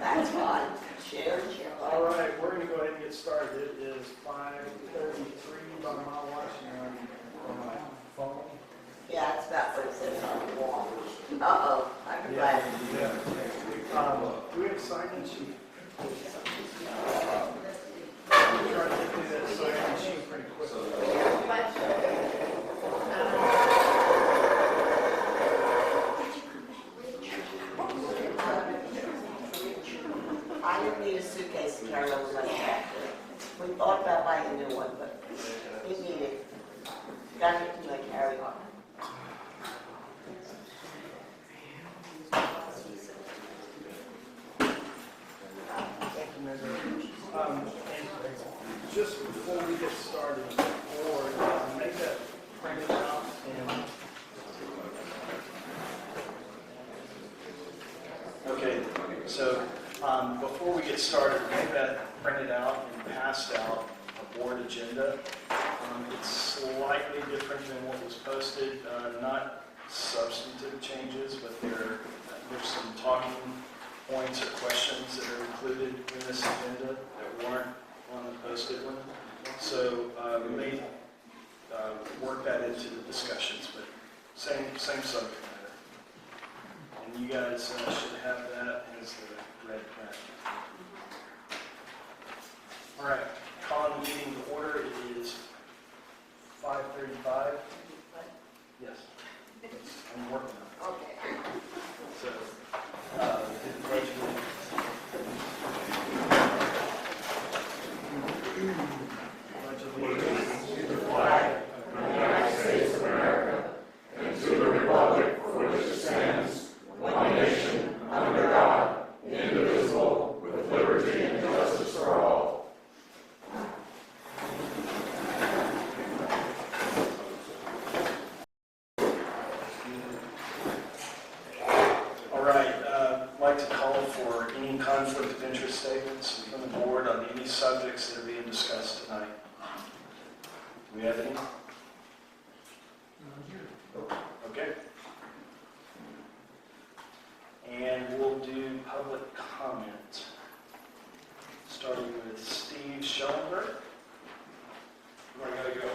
That's fine. Share. All right, we're going to go ahead and get started. It is 5:33 by my watch and on my phone. Yeah, it's about what it says on the wall. Uh-oh, I'm glad. Do we have sign-in sheet? We're trying to do that sign-in sheet pretty quickly. I didn't need a suitcase to carry over my back. We thought about buying a new one, but we need it. Got it to my carry-on. And just before we get started, or make that printed out and okay, so before we get started, make that printed out and passed out a board agenda. It's slightly different than what was posted, not substantive changes, but there's some talking points or questions that are included in this agenda that weren't on the posted one. So we may work that into the discussions, but same subject matter. And you guys should have that as the red packet. All right, calling the meeting to order. It is 5:35. Yes, I'm working on it. Okay. So, pledge allegiance. Pledge allegiance To the flag of the United States of America and to the republic for which it stands, one nation, under God, indivisible, with liberty and justice for all. All right, I'd like to call for any conflict of interest statements from the board on any subjects that are being discussed tonight. Do we have any? Okay. And we'll do public comment, starting with Steve Schellenberg. Where I gotta go?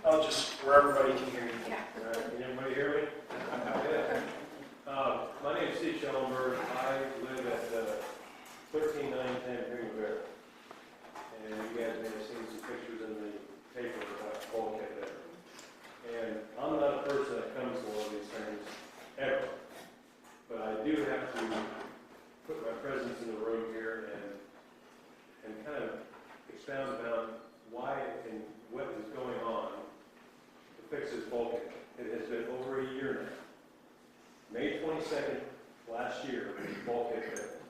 Oh, just where everybody can hear you. Yeah. All right. Can everybody hear me? Yeah. My name is Steve Schellenberg. I live at 13910 Greenwood. And you guys may have seen some pictures in the paper about bulkhead there. And I'm not a person that comes to one of these things ever. But I do have to put my presence in the room here and kind of expound about why and what is going on to fix this bulkhead. It has been over a year now. May 22nd last year, the bulkhead failed.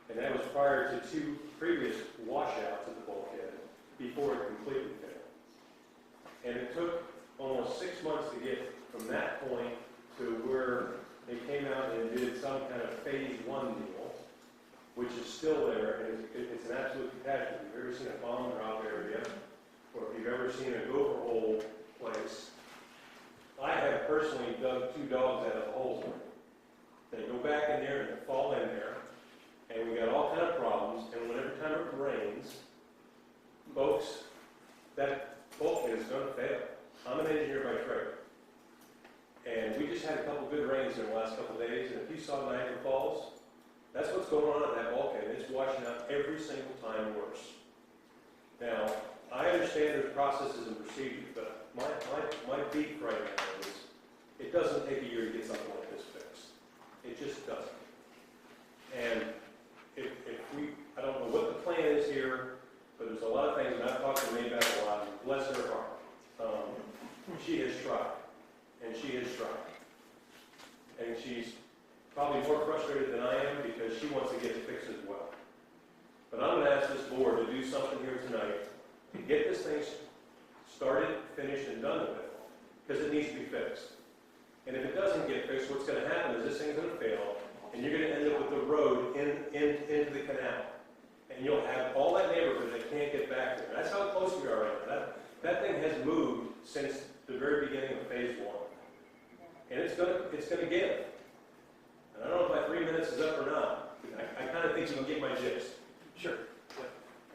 And that was prior to 2 previous washouts of the bulkhead before it completely failed. And it took almost 6 months to get from that point to where they came out and did some kind of phase 1 deal, which is still there, and it's an absolute catastrophe. If you've ever seen a bomb drop area, or if you've ever seen a gopher hole place, I have personally dug 2 dogs out of the holes. They go back in there and they fall in there, and we got all kind of problems. And whenever time it rains, folks, that bulkhead is going to fail. I'm an engineer by trade, and we just had a couple good rains in the last couple of days. And if you saw Niagara Falls, that's what's going on at that bulkhead. It's washing out every single time worse. Now, I understand there's processes and procedures, but my beef right now is it doesn't take a year to get something like this fixed. It just doesn't. And if I don't know what the plan is here, but there's a lot of things, and I've talked to Maybeth a lot, and bless her heart. She has tried, and she has tried. And she's probably more frustrated than I am because she wants to get it fixed as well. But I'm going to ask this board to do something here tonight to get this thing started, finished, and done with, because it needs to be fixed. And if it doesn't get fixed, what's going to happen is this thing's going to fail, and you're going to end up with the road into the canal. And you'll have all that neighborhood that can't get back there. That's how close we are right now. That thing has moved since the very beginning of phase 1. And it's going to give. fences up or not. I kind of think you can get my gist. Sure.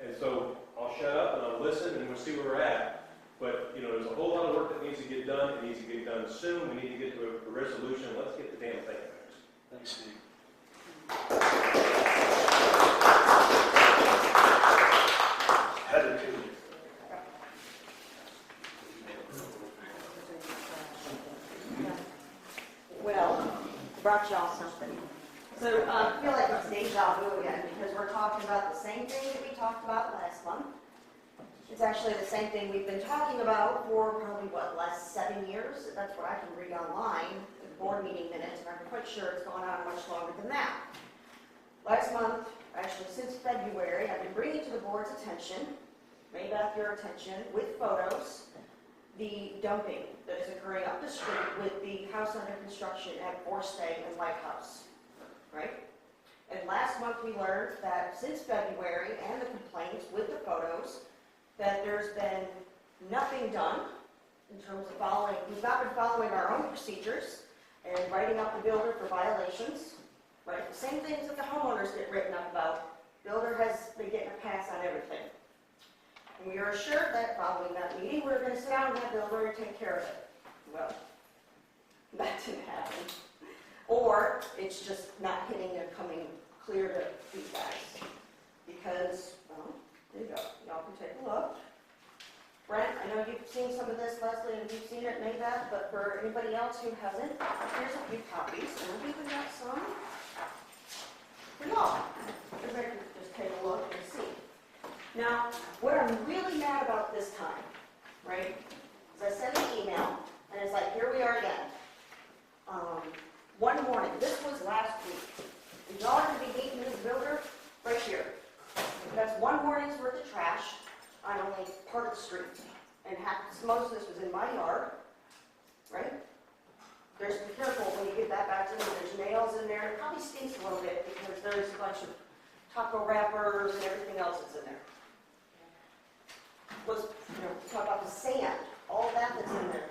And so I'll shut up and I'll listen and we'll see where we're at. But, you know, there's a whole lot of work that needs to get done. It needs to get done soon. We need to get to a resolution. Let's get the damn thing fixed. Thanks, Steve. Heather Cooley. Well, brought y'all something. So I feel like it's deja vu again because we're talking about the same thing that we talked about last month. It's actually the same thing we've been talking about for probably, last 7 years? That's what I can read online, the board meeting minutes, and I'm quite sure it's gone on much longer than that. Last month, actually since February, I've been bringing to the board's attention, made back your attention, with photos, the dumping that is occurring up the street with the house under construction at Forstay and Lighthouse, right? And last month we learned that since February and the complaints with the photos, that there's been nothing done in terms of following, we've not been following our own procedures and writing up the builder for violations, right? The same things that the homeowners get written up about. Builder has been getting a pass on everything. And we are assured that following that meeting, we're going to sit down with that builder and take care of it. Well, that didn't happen. Or it's just not hitting and coming clear to these guys. Because, well, there you go. Y'all can take a look. Brent, I know you've seen some of this, Leslie, and you've seen it, made that, but for anybody else who hasn't, here's a few copies, and we've even got some for y'all. Everybody can just take a look and see. Now, what I'm really mad about this time, right, is I sent an email, and it's like, here we are again. One morning, this was last week, and y'all are going to be meeting this builder right here. That's one morning's worth of trash on only part of the street. And most of this was in my yard, right? There's, be careful when you get that back to them. There's nails in there. It probably stinks a little bit because there's a bunch of taco wrappers and everything else that's in there. Was, talk about the sand, all that that's in there.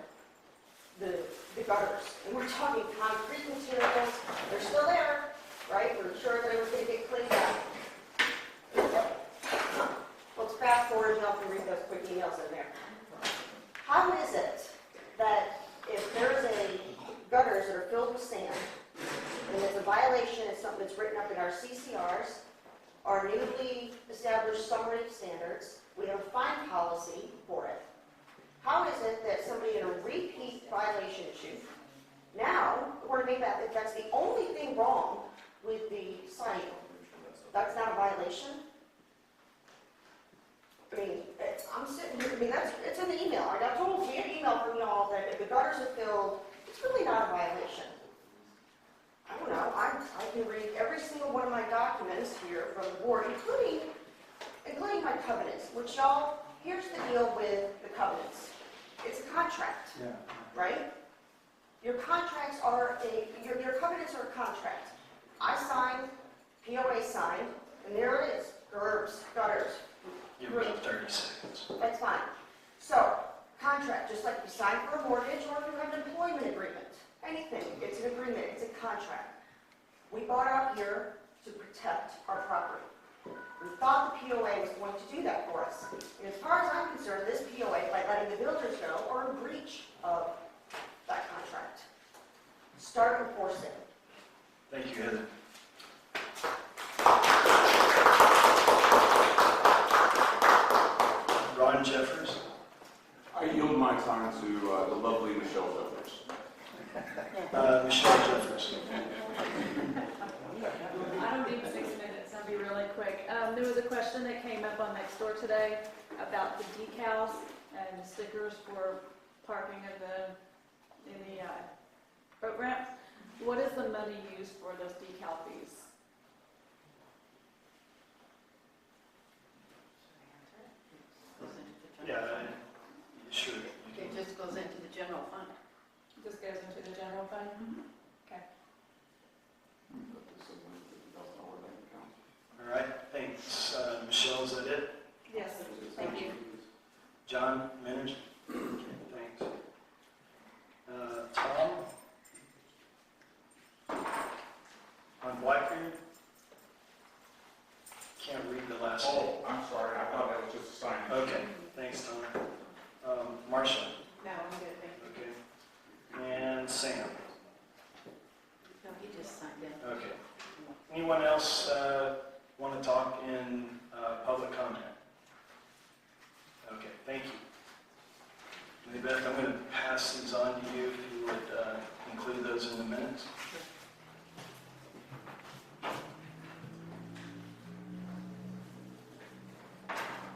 The gutters. And we're talking concrete materials. They're still there, right? We're sure that it was going to get cleaned up. Let's fast forward and y'all can read those quick emails in there. How is it that if there's gutters that are filled with sand, and it's a violation, it's something that's written up in our CCRs, our newly established summary of standards, we have a fine policy for it. How is it that somebody in a repeat violation issue, now, according to me, that's the only thing wrong with the sign, that's not a violation? I mean, I'm sitting here, it's in the email. I got told via email from y'all that if the gutters are filled, it's really not a violation. I don't know. I can read every single one of my documents here from the board, including my covenants, which y'all, here's the deal with the covenants. It's a contract, right? Your contracts are your covenants are a contract. I signed, POA signed, and there it is, gutters. Give me 30 seconds. That's fine. So, contract, just like you sign for a mortgage or if you have an employment agreement. Anything, it's an agreement, it's a contract. We bought out here to protect our property. We thought the POA was going to do that for us. And as far as I'm concerned, this POA, by letting the builders go, are in breach of that contract. Start enforcing. Thank you, Heather. Ron Jeffers. I yield my time to the lovely Michelle Jeffers. Michelle Jeffers. I don't need 6 minutes, I'll be really quick. There was a question that came up on Nextdoor today about the decals and stickers for parking in the boat ramps. What is the money used for those decal fees? Yeah, sure. It just goes into the general fund. This goes into the general fund? Okay. All right, thanks. Michelle, is that it? Yes, thank you. John, manager? Thanks. Tom? On Black the minutes?